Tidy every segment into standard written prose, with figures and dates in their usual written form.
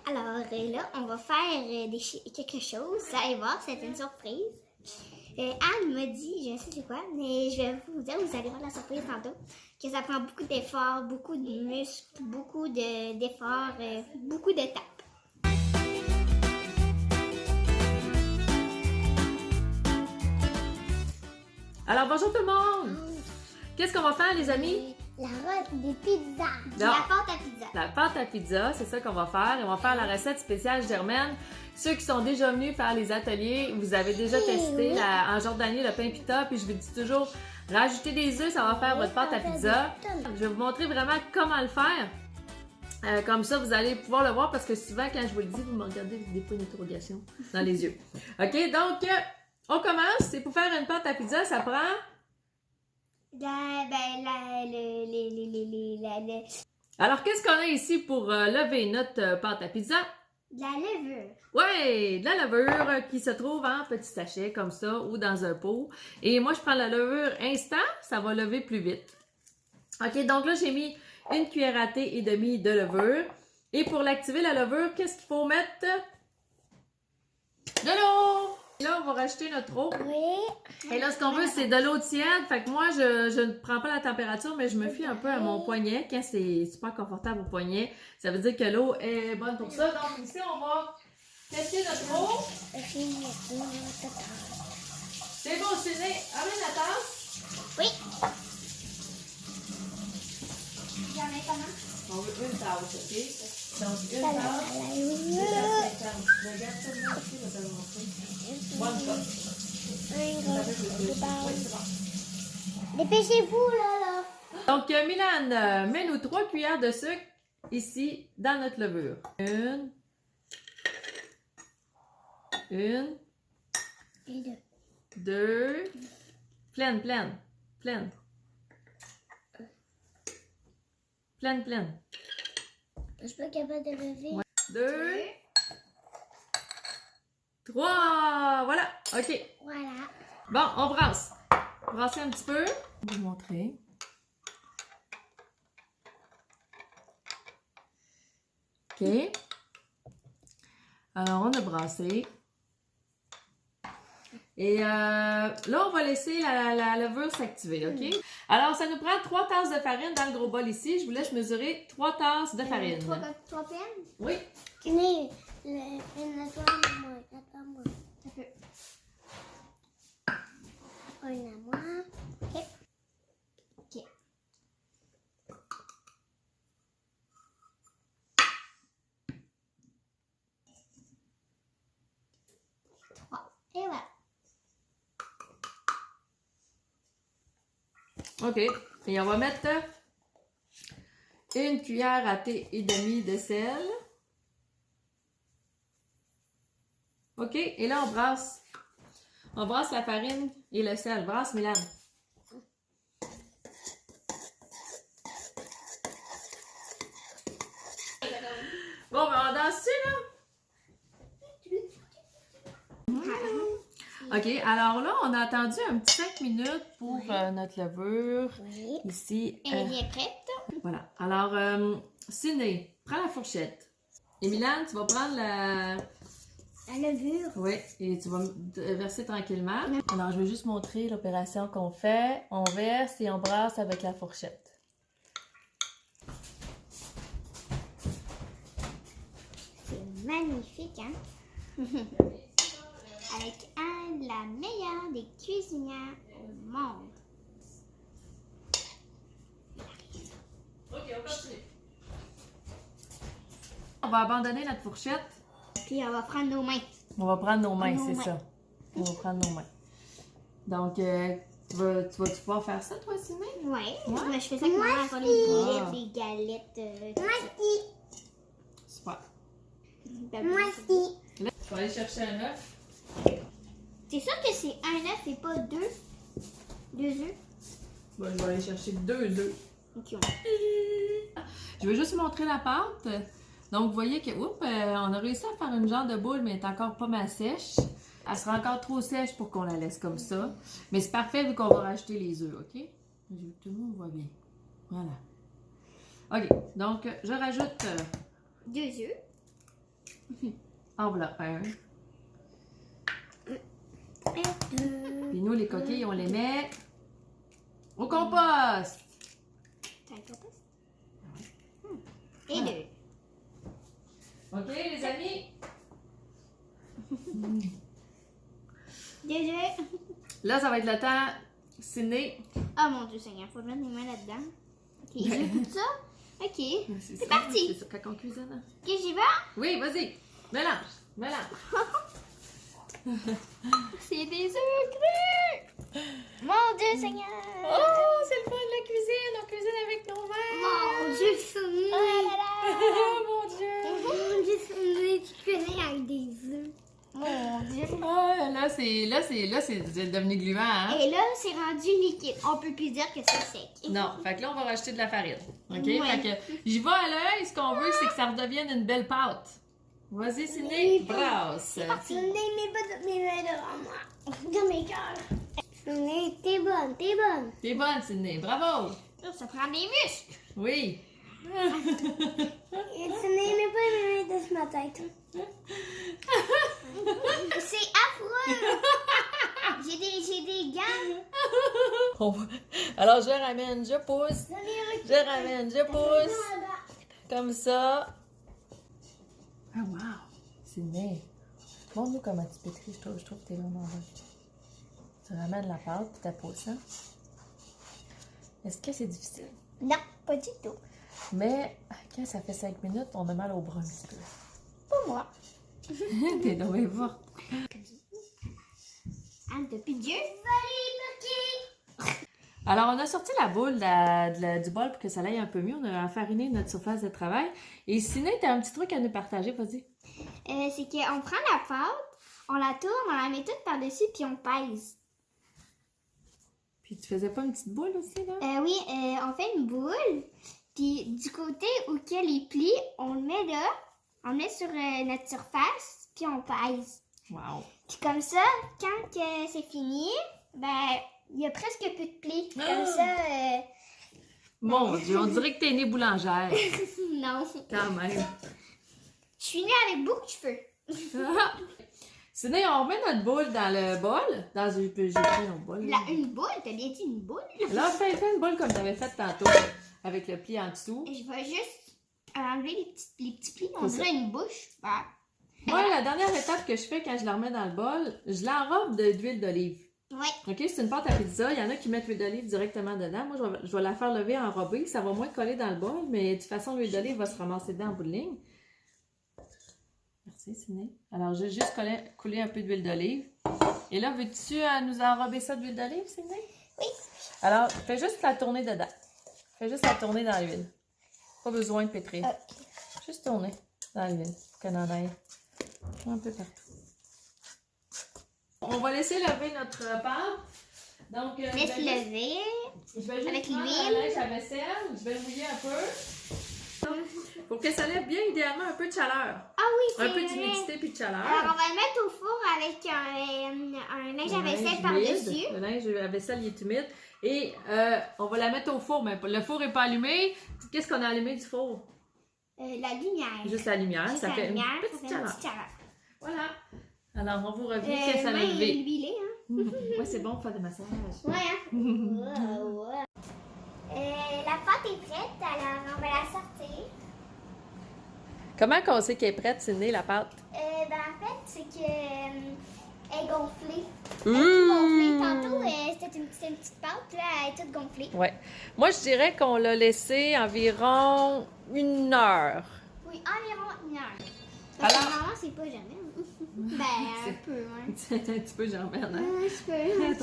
Alors là, on va faire quelque chose. Vous allez voir, c'est une surprise. Anne m'a dit, je sais c'est quoi, mais je vais vous dire, vous allez voir la surprise tantôt, que ça prend beaucoup d'efforts, beaucoup de muscles, beaucoup d'efforts, beaucoup d'étapes. Alors, bonjour tout le monde! Qu'est-ce qu'on va faire, les amis? La recette des pizzas. La pâte à pizza. La pâte à pizza, c'est ça qu'on va faire. Et on va faire la recette spéciale Germaine. Ceux qui sont déjà venus faire les ateliers, vous avez déjà testé en Jordanie le pain pita. Puis je vous dis toujours, rajoutez des œufs, ça va faire votre pâte à pizza. Je vais vous montrer vraiment comment le faire. Comme ça, vous allez pouvoir le voir parce que souvent, quand je vous le dis, vous me regardez avec des points d'interrogation dans les yeux. OK, donc, on commence. C'est pour faire une pâte à pizza, ça prend... Alors, qu'est-ce qu'on a ici pour lever notre pâte à pizza? De la levure. Oui, de la levure qui se trouve en petits sachets comme ça ou dans un pot. Et moi, je prends la levure instant, ça va lever plus vite. OK, donc là, j'ai mis une cuillère à thé et demie de levure. Et pour l'activer, la levure, qu'est-ce qu'il faut mettre? De l'eau! Là, on va rajouter notre eau. Oui. Et là, ce qu'on veut, c'est de l'eau tiède. Fait que moi, je ne prends pas la température, mais je me fie un peu à mon poignet. Quand c'est super confortable au poignet, ça veut dire que l'eau est bonne pour ça. Donc ici, on va tester notre eau. C'est bon, Ciné. Amène la tasse. Oui. J'en ai comment? On veut une tasse, OK? Donc, une tasse. Regarde ça, moi aussi, je vais te le montrer. One cup. Dépêchez-vous, là. Donc, Milan, mets-nous 3 cuillères de sucre ici dans notre levure. Une. Et deux. 2. Pleine. Je suis pas capable de lever. 2. 3. Voilà. OK. Voilà. Bon, on brasse. Brasser un petit peu. Je vais vous montrer. OK. Alors, on a brassé. Et là, on va laisser la levure s'activer, OK? Alors, ça nous prend 3 tasses de farine dans le gros bol ici. Je vous laisse mesurer 3 tasses de farine. 3 peines? Oui. Mais, attends-moi. Ça peut. Une à moi. OK. 3. Et voilà. OK. Et on va mettre une cuillère à thé et demie de sel. OK. Et là, on brasse. On brasse la farine et le sel. Brasse, Milan. Bon, ben, on danse-tu, là? OK, alors là, on a attendu un petit 5 minutes pour notre levure. Oui. Ici. Elle est bien prête. Voilà. Alors, Ciné, prends la fourchette. Et Milan, tu vas prendre la levure. Oui, et tu vas verser tranquillement. Alors, je vais juste montrer l'opération qu'on fait. On verse et on brasse avec la fourchette. C'est magnifique, hein? Avec un de la meilleure des cuisinières au monde. OK, on continue. On va abandonner notre fourchette. Puis on va prendre nos mains. On va prendre nos mains, c'est ça. On va prendre nos mains. Donc, tu vas pouvoir faire ça, toi, Ciné? Oui. Ouais. Je fais ça avec ma mère pour les galettes. Moi aussi. Super. Moi aussi. Là, tu vas aller chercher un œuf. C'est sûr que c'est un œuf et pas deux? 2 œufs? Bon, je vais aller chercher 2 œufs. OK. Je vais juste vous montrer la pâte. Donc, vous voyez que, on a réussi à faire une genre de boule, mais elle est encore pas mal sèche. Elle sera encore trop sèche pour qu'on la laisse comme ça. Mais c'est parfait vu qu'on va rajouter les œufs, OK? Tout le monde voit bien. Voilà. OK, donc je rajoute... 2 œufs. Enveloppe 1. Et 2. Puis nous, les coquilles, on les met au compost. T'as le compost? Et 2. OK, les amis? 2. Là, ça va être le temps. Ciné. Oh mon Dieu Seigneur, faut mettre mes mains là-dedans. Ok, je goûte ça. Ok, C'est parti. C'est ça, quand on cuisine. Hein? ok, j'y vais. Oui, vas-y. Mélange. Mélange. C'est des œufs crus. Mon Dieu Seigneur. Oh, c'est le fun de la cuisine. On cuisine avec nos mains. Mon Dieu Seigneur. Oh mon Dieu. Mon Dieu Seigneur, tu cuisines avec des œufs. Mon Dieu. Oh, là, c'est devenu gluant, hein? Et là, c'est rendu liquide. On peut plus dire que c'est sec. Non, fait que là, on va rajouter de la farine. OK? Ouais. Fait que j'y vais à l'œil. Ce qu'on veut, c'est que ça redevienne une belle pâte. Vas-y, Ciné, brasse. Tu n'aimais pas mes mains devant moi. Dans mes cœurs. T'es bonne, t'es bonne. T'es bonne, Ciné. Bravo. Ça prend des muscles. Oui. Tu n'aimais pas mes mains de ma tête. C'est affreux. J'ai des gants. Alors, je ramène, je pousse. Je ramène, je pousse. Comme ça. Ah, wow! Ciné. Montre-nous comment tu pétris. Je trouve que t'es vraiment bonne. Tu ramènes la pâte puis tu la pousses, hein? Est-ce que c'est difficile? Non, pas du tout. Mais quand ça fait 5 minutes, on a mal au bras un petit peu. Pas moi. T'es donc bien forte. Anne, t'as plus Dieu? Alors, on a sorti la boule du bol pour que ça aille un peu mieux. On a enfariné notre surface de travail. Et Ciné, t'as un petit truc à nous partager, vas-y. C'est qu'on prend la pâte, on la tourne, on la met toute par-dessus, puis on pèse. Puis tu faisais pas une petite boule aussi, là? Oui, on fait une boule, puis du côté où il y a les plis, on le met là, on le met sur notre surface, puis on pèse. Wow! Puis comme ça, quand que c'est fini, ben, il y a presque plus de plis. Comme ça, Mon Dieu, on dirait que t'es née boulangère. non. Quand même. Je suis née avec beaucoup de cheveux. Ciné, on remet notre boule dans le bol. J'ai pris notre bol. Là, une boule, t'as bien dit une boule? Là, fais une boule comme tu avais fait tantôt, avec le pli en dessous. Et je vais juste enlever les petits plis. On C'est dirait une bouche. Ah. Moi, la dernière étape que je fais quand je la remets dans le bol, je l'enrobe d'huile d'olive. Ouais. OK, c'est une pâte à pizza. Il y en a qui mettent l'huile d'olive directement dedans. Moi, je vais la faire lever enrobée. Ça va moins coller dans le bol, mais de toute façon, l'huile d'olive va se ramasser dedans en bout de ligne. Merci, Ciné. Alors, j'ai juste collé un peu d'huile d'olive. Et là, veux-tu nous enrober ça d'huile d'olive, Ciné? Oui. Alors, fais juste la tourner dedans. Fais juste la tourner dans l'huile. Pas besoin de pétrir. Ok. Juste tourner dans l'huile. Pour qu'elle en aille un peu partout. On va laisser lever notre pâte. Donc, Laisse lever. je vais juste avec prendre l'huile. la lèche à vaisselle. Je vais le mouiller un peu. Pour que ça lève bien, idéalement, un peu de chaleur. Ah oui, c'est Un peu vrai. d'humidité puis de chaleur. Alors, on va le mettre au four avec un linge à vaisselle par-dessus. Le linge à vaisselle, il est humide. Et on va la mettre au four. Mais le four n'est pas allumé. Qu'est-ce qu'on a allumé du four? La lumière. Juste la lumière. Juste ça la fait lumière, une petite ça fait une chaleur. petite chaleur. Voilà. Alors, on vous revient que ça a Main levé. huilée, hein? Ouais, c'est bon pour faire des massages. Ouais, hein? La pâte est prête, alors on va la sortir. Comment qu'on sait qu'elle est prête, Ciné, la pâte? En fait, c'est que elle est gonflée. Elle est toute gonflée. Tantôt, c'était une petite pâte, là, elle est toute gonflée. Ouais. Moi, je dirais qu'on l'a laissé environ 1 heure. Oui, environ 1 heure. Parce que Alors- normalement, c'est pas jamais. Un peu, ouais. C'est un petit peu germaine, hein? Un petit peu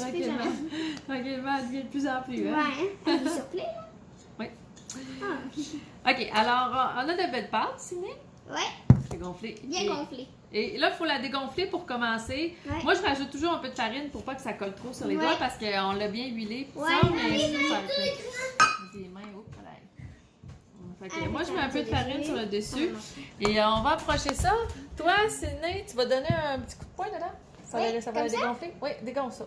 Tranquillement. jamais. Tranquillement, elle devient de plus en plus, hein? Ouais, elle est surprise, là. Oui. Ah. OK, alors, on a de belles pâtes, Ciné. Ouais, C'est gonflé. bien gonflée. Et là, il faut la dégonfler pour commencer. Ouais. Moi, je rajoute toujours un peu de farine pour pas que ça colle trop sur les Ouais. doigts parce qu'on l'a bien huilé. Puis Ouais. ça, mais sinon, ça des mains, oups, voilà. Fait que Ah, moi, je mets un peu de dessus. farine sur le dessus. Et on va approcher ça. Toi, Ciné, tu vas donner un petit coup de poing dedans? Ça Oui, va la comme ça? dégonfler? Oui, dégonfle ça.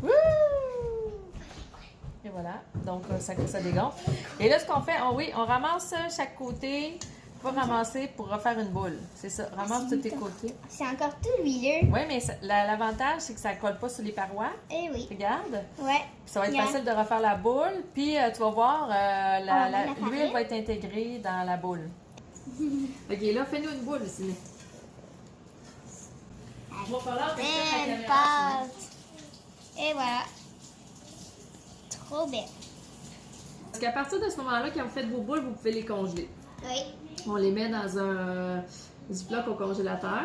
Wouh! Et voilà. Donc, ça dégonfle. Et là, ce qu'on fait, on ramasse chaque côté pas ramasser pour refaire une boule. C'est ça. Ramasse tous tes côtés. C'est encore tout huileux. Oui, mais l'avantage, c'est que ça colle pas sur les parois. Eh oui. Regarde. Ouais. Puis ça va être Regarde. facile de refaire la boule. Puis tu vas voir, la l'huile farine. va être intégrée dans la boule. OK, là, fais-nous une boule, Ciné. Je vais falloir que je fasse la Belle caméra, pâte. Et voilà. Trop belle. Parce qu'à partir de ce moment-là, quand vous faites vos boules, vous pouvez les congeler. Oui. On les met dans un Ziploc au congélateur.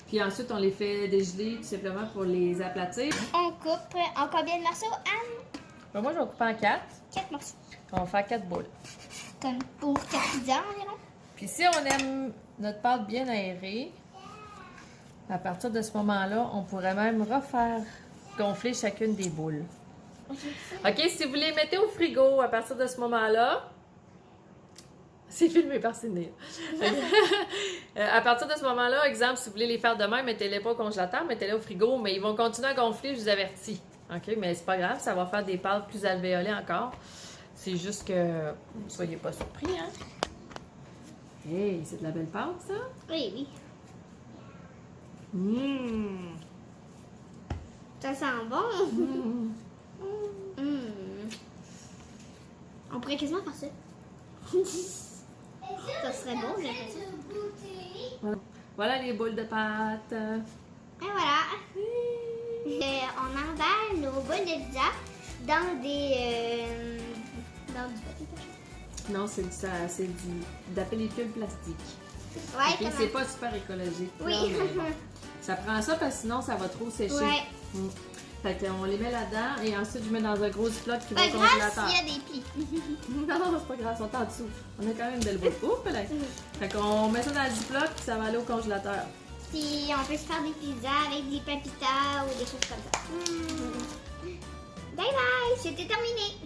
Puis ensuite, on les fait dégeler tout simplement pour les aplatir. On coupe en combien de morceaux, Anne? Ben, moi, je vais couper en 4. 4 morceaux. On va faire 4 boules. Comme pour 4 pizzas environ. Puis si on aime notre pâte bien aérée, à partir de ce moment-là, on pourrait même refaire gonfler chacune des boules. OK, si vous les mettez au frigo à partir de ce moment-là, c'est filmé par Ciné. À partir de ce moment-là, exemple, si vous voulez les faire demain, mettez-les pas au congélateur, mettez-les au frigo, mais ils vont continuer à gonfler, je vous avertis. OK, mais c'est pas grave, ça va faire des pâtes plus alvéolées encore. C'est juste que ne soyez pas surpris, hein? Hey, c'est de la belle pâte, ça? Oui, oui. Mmh! Ça sent bon. Mmh. On pourrait quasiment faire ça. Ça serait bon, j'ai l'impression. Voilà les boules de pâte. Et voilà. On emballe nos boules de pizza dans des... dans du papier cachot. Non, c'est de la pellicule plastique. Ouais, Ok, comment- c'est pas super écologique. Oui. là, mais bon. Ça prend ça parce que sinon ça va trop sécher. Ouais. Mm. Fait qu'on les met là-dedans et ensuite je mets dans un gros Ziploc qui va Pas au grave congélateur. s'il y a des plis. Non, c'est pas grave, ils sont en dessous. On a quand même une belle boule. Oups, là. Fait qu'on met ça dans le Ziploc puis ça va aller au congélateur. Puis on peut se faire des pizzas avec des papitas ou des choses comme ça. Bye bye, c'était terminé.